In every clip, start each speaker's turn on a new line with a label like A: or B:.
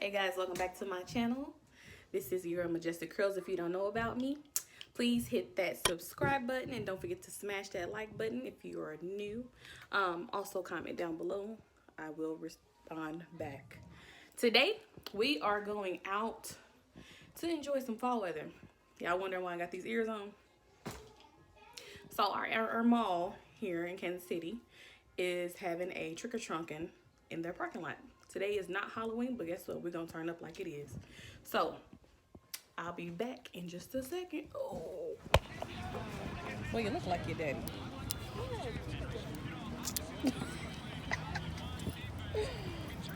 A: Hey guys, welcome back to my channel. This is your Majestic Curls. If you don't know about me, please hit that subscribe button and don't forget to smash that like button if you are new. Also comment down below. I will respond back. Today we are going out to enjoy some fall weather. Y'all wondering why I got these ears on? So our mall here in Kansas City is having a trick-or-trunking in their parking lot. Today is not Halloween, but guess what? We're gonna turn up like it is. So I'll be back in just a second. Oh, well, you look like your daddy.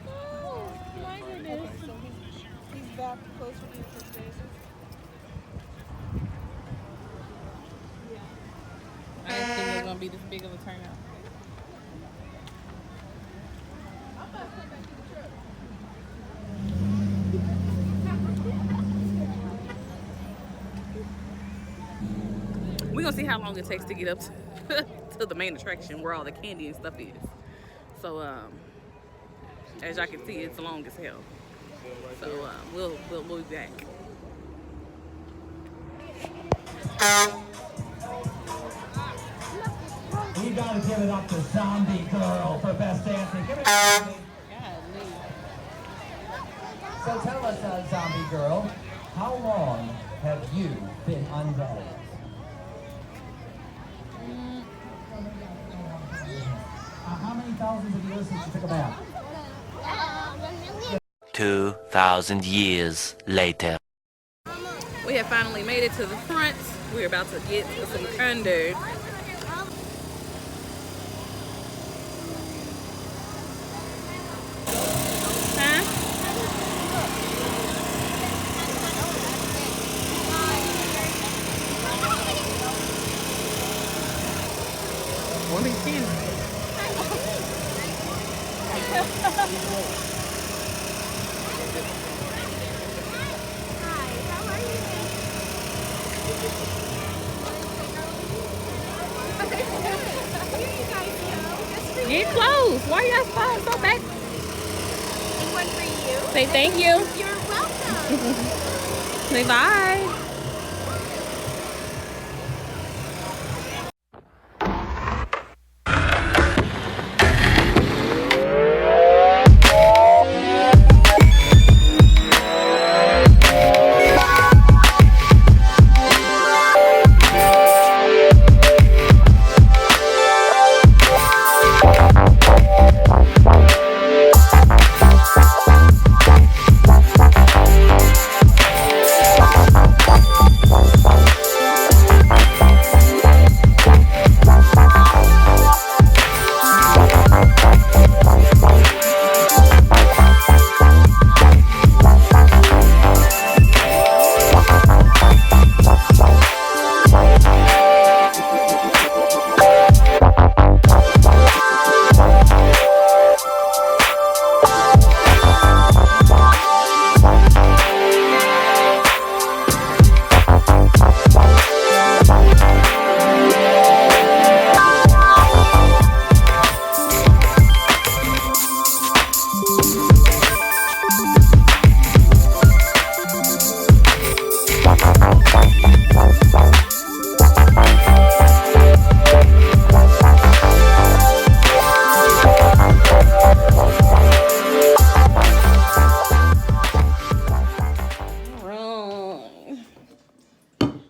A: Oh my goodness.
B: Okay, so he's back close with you for spaces.
A: I didn't think it was gonna be this big of a turnout. We're gonna see how long it takes to get up to the main attraction where all the candy and stuff is. So as y'all can see, it's long as hell. So we'll be back.
C: We gotta give it up to Zombie Girl for best dancing. Give it up. So tell us, Zombie Girl, how long have you been undead? How many thousands of years since you took a bath?
D: 2,000 years later.
A: We have finally made it to the front. We're about to get some candy. Huh? What are you seeing? Get close. Why y'all so back?
E: One for you.
A: Say thank you.
E: You're welcome.
A: Say bye.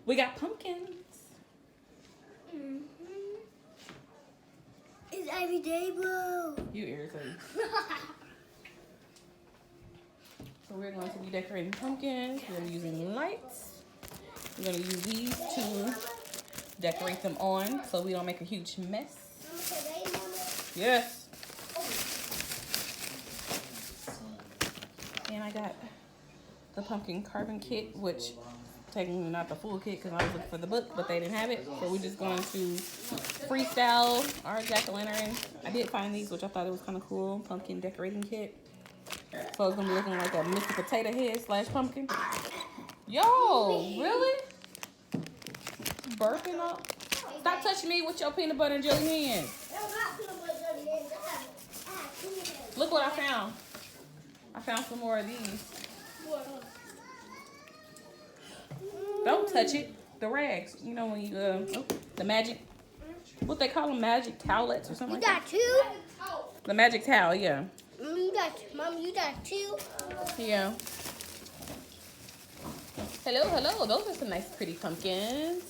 A: We got pumpkins.
E: It's everyday blue.
A: You irritating. So we're going to be decorating pumpkins. We're using lights. We're going to use these to decorate them on so we don't make a huge mess. Yes. And I got the pumpkin carving kit, which technically not the full kit because I was looking for the book, but they didn't have it. So we're just going to freestyle our jack-o'-lantern. I did find these, which I thought it was kind of cool. Pumpkin decorating kit. So it's going to be looking like a Mr. Potato Head / pumpkin. Yo, really? Burping up? Stop touching me with your peanut butter and jelly hands. Look what I found. I found some more of these. Don't touch it. The rags. You know when you the magic. What they call them? Magic towelettes or something.
E: You
A: like
E: got two?
A: that? The magic towel. Yeah.
E: Mom, you got two?
A: Yeah. Hello, hello. Those are some nice, pretty pumpkins.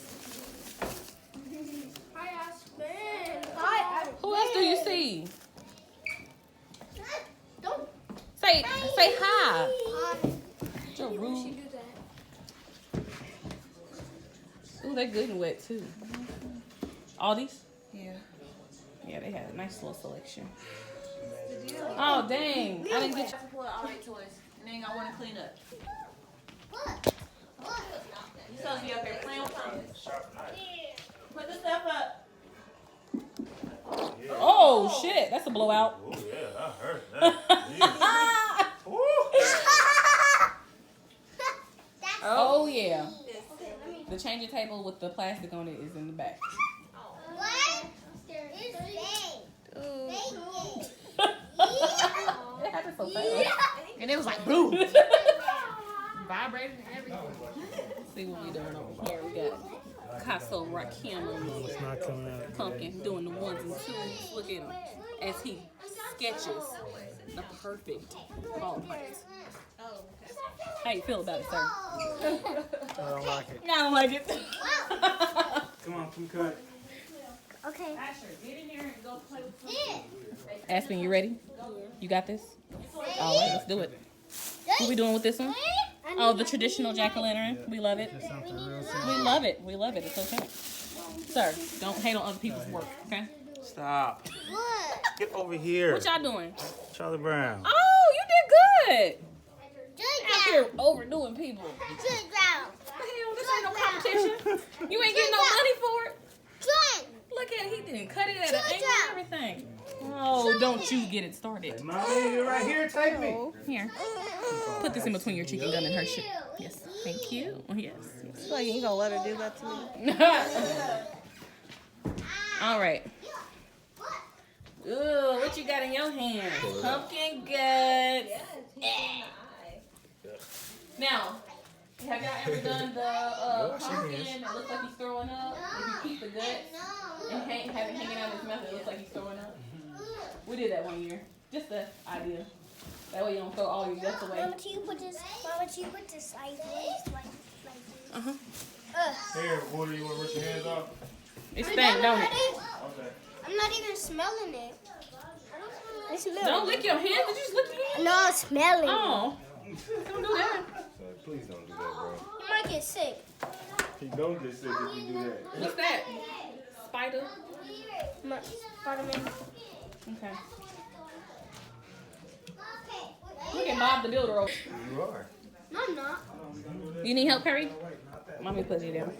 E: Hi, Aspen. Hi,
A: Who else do you see?
E: Don't.
A: Say hi.
E: Hi.
A: You're rude.
E: do that.
A: Ooh, they're good and wet too. All these?
B: Yeah.
A: Yeah, they had a nice little selection. Oh dang! I didn't get.
F: Pull out all their toys, and then I want to clean up.
E: What?
F: You supposed to be up there playing with something. Put the stuff up.
A: Oh shit! That's a blowout.
G: Oh yeah, I heard that.
A: Oh yeah. The changing table with the plastic on it is in the back.
E: What? It's fake.
A: It happened so fast.
F: And it was like boom. Vibrated and everything.
A: See what we doing over here. We got Picasso Rakim
G: It's not coming out.
A: Pumpkin doing the ones and twos. Look at him as he sketches the perfect ball plant. How you feel about it, sir?
G: I don't like it.
A: I don't like it.
G: Come on, come cut.
E: Okay.
A: Asher, get in here and go play with some. Aspen, you ready? You got this? All right, let's do it. What we doing with this one? Oh, the traditional jack-o'-lantern. We love it.
G: Something real simple.
A: We love it. We love it. It's okay. Sir, don't hate on other people's work, okay?
G: Stop.
E: What?
G: Get over here.
A: What y'all doing?
G: Charlie Brown.
A: Oh, you did good.
E: Good
A: Out here overdoing people.
E: Good job.
A: Hell, this ain't no competition. You ain't getting no money for it.
E: Good.
A: Look at it. He didn't cut it at an
E: Good
A: angle
E: job.
A: and everything. Oh, don't you get it started.
G: Mommy, you're right here. Take me.
A: Here. Put this in between your cheek and gum and her shit. Yes. Thank you. Yes.
B: Like, you gonna let her do that to me?
A: All right. Ooh, what you got in your hands? Pumpkin guts. Now, have y'all ever done the pumpkin that looks like he's throwing up? If you keep the guts and have it hanging out of his mouth, it looks like he's throwing up. We did that one year. Just the idea. That way you don't throw all your guts away.
E: Mama, can you put this? Mama, can you put this like this? Like this?
A: Uh-huh.
G: Here, Woody, you want to rinse your hands off?
A: It stank, don't it?
G: Okay.
E: I'm not even smelling it. I smell
A: Don't lick your hands. Did you just lick your hands?
E: No, I'm smelling
A: Oh. Don't do that.
G: Please don't do that, bro.
E: it. I might get sick.
G: You don't get sick if you do that.
A: What's that? Spider?
E: Spider-Man.
A: Okay. Look at Bob the Builder over.
G: You are.
E: No, I'm not.
A: You need help, Perry? Mommy put you down.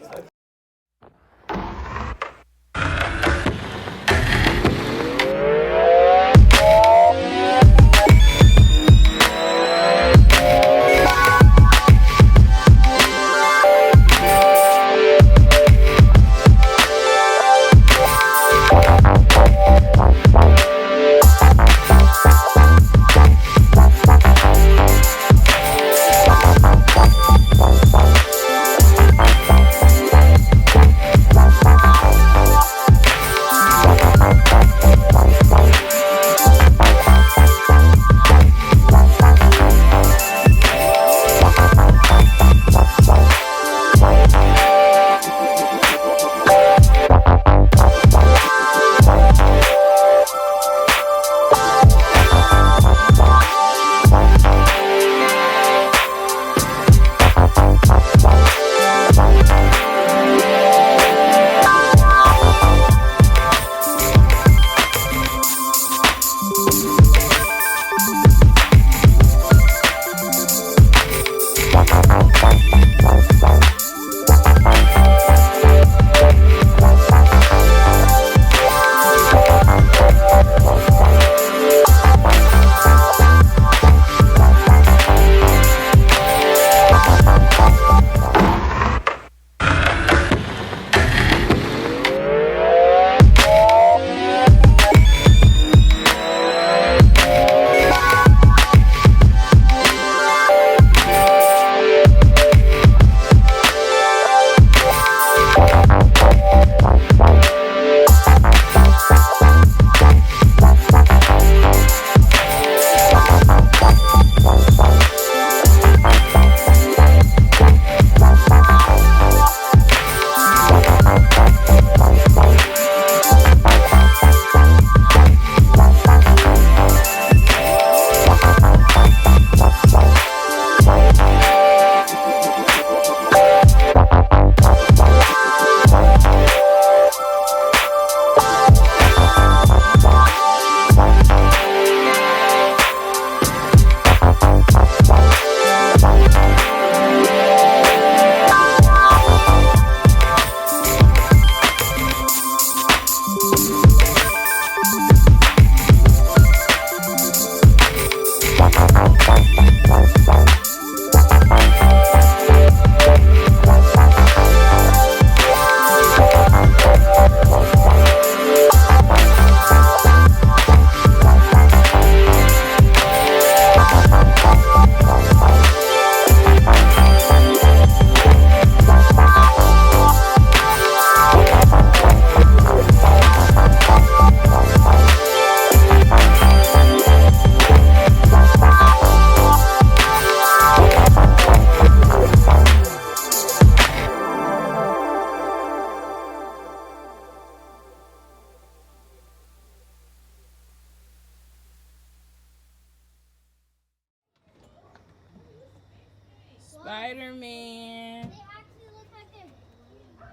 A: Spider-Man.
E: They actually look like they're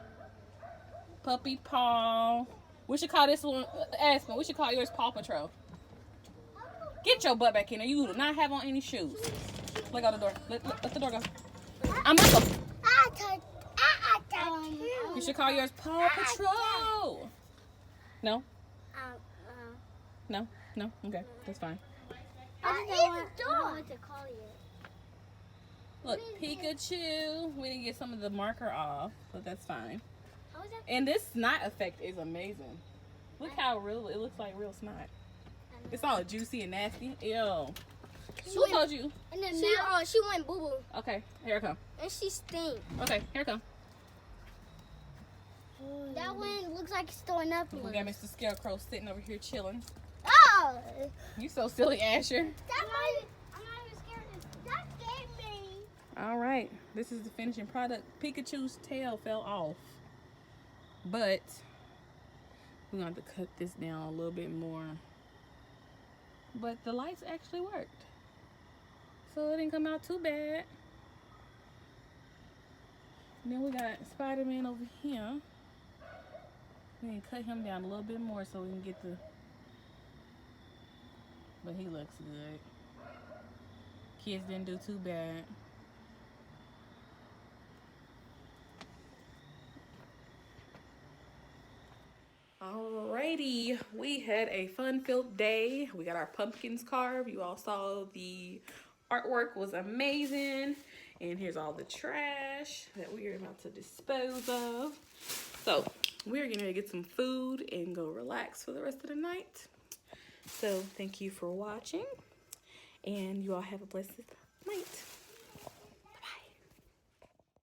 A: Puppy Paw. We should call this one, Aspen, we should call yours Paw Patrol. Get your butt back in there. You do not have on any shoes. Let go the door. Let the door go. I'm not going. You should call yours Paw Patrol. No? No? No? Okay, that's fine.
E: I just don't know what to call you.
A: Look, Pikachu. We didn't get some of the marker off, but that's fine.
E: How is that?
A: And this snot effect is amazing. Look how real it looks like real snot. It's all juicy and nasty. Ew. Who told you?
E: And then she went boo boo.
A: Okay, here I come.
E: And she stink.
A: Okay, here I come.
E: That one looks like it's throwing up.
A: We got Mr. Scarecrow sitting over here chilling.
E: Oh!
A: You so silly, Asher.
E: I'm not even scared. That scared me.
A: All right, this is the finishing product. Pikachu's tail fell off, but we're going to have to cut this down a little bit more. But the lights actually worked, so it didn't come out too bad. And then we got Spider-Man over here. We can cut him down a little bit more so we can get the, but he looks good. Kids didn't do too bad. Alrighty, we had a fun-filled day. We got our pumpkins carved. You all saw the artwork was amazing. And here's all the trash that we are about to dispose of. So we're gonna get some food and go relax for the rest of the night. So thank you for watching, and you all have a blessed night.